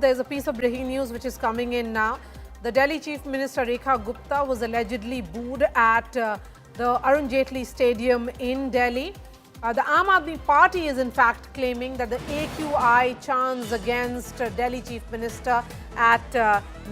There's a piece of breaking news which is coming in now. The Delhi Chief Minister Rekha Gupta was allegedly booed at the Arun Jaitley Stadium in Delhi. The Aam Aadmi Party is in fact claiming that the AQI chants against Delhi Chief Minister at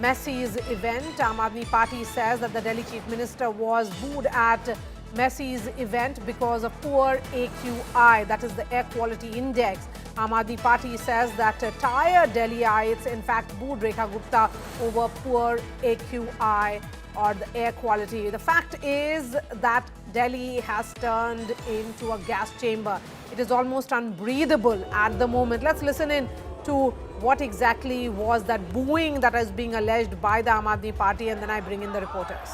Messi's event. Aam Aadmi Party says that the Delhi Chief Minister was booed at Messi's event because of poor AQI, that is the Air Quality Index. Aam Aadmi Party says that tired Delhiites in fact booed Rekha Gupta over poor AQI or the air quality. The fact is that Delhi has turned into a gas chamber. It is almost unbreathable at the moment. Let's listen in to what exactly was that booing that is being alleged by the Aam Aadmi Party, and then I bring in the reporters.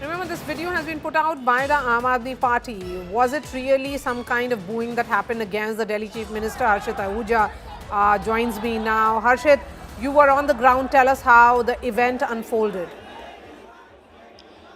Remember, this video has been put out by the Aam Aadmi Party. Was it really some kind of booing that happened against the Delhi Chief Minister? Harshit Ahuja joins me now. Harshit, you were on the ground. Tell us how the event unfolded.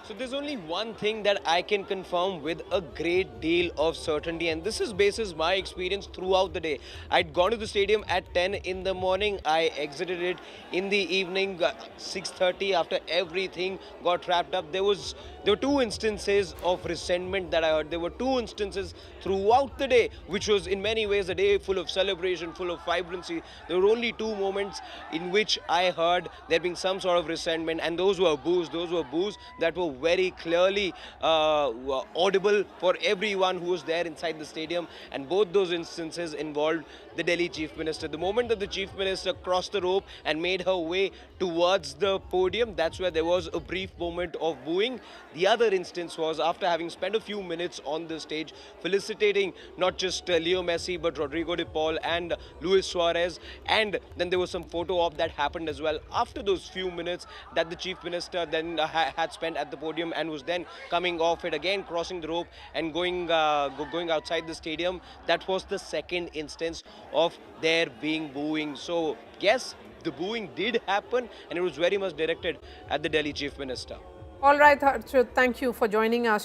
So there's only one thing that I can confirm with a great deal of certainty, and this is basis my experience throughout the day. I'd gone to the stadium at 10 in the morning. I exited it in the evening, 6:30, after everything got wrapped up. There were two instances of resentment that I heard. There were two instances throughout the day, which was in many ways a day full of celebration, full of vibrancy. There were only two moments in which I heard there being some sort of resentment, and those were boos. Those were boos that were very clearly audible for everyone who was there inside the stadium, and both those instances involved the Delhi Chief Minister. The moment that the Chief Minister crossed the rope and made her way towards the podium, that's where there was a brief moment of booing. The other instance was after having spent a few minutes on the stage felicitating not just Leo Messi but Rodrigo de Paul and Luis Suarez, and then there was some photo op that happened as well after those few minutes that the Chief Minister then had spent at the podium, and was then coming off it again, crossing the rope and going outside the stadium. That was the second instance of there being booing. So yes, the booing did happen, and it was very much directed at the Delhi Chief Minister. All right, Harshit, thank you for joining us.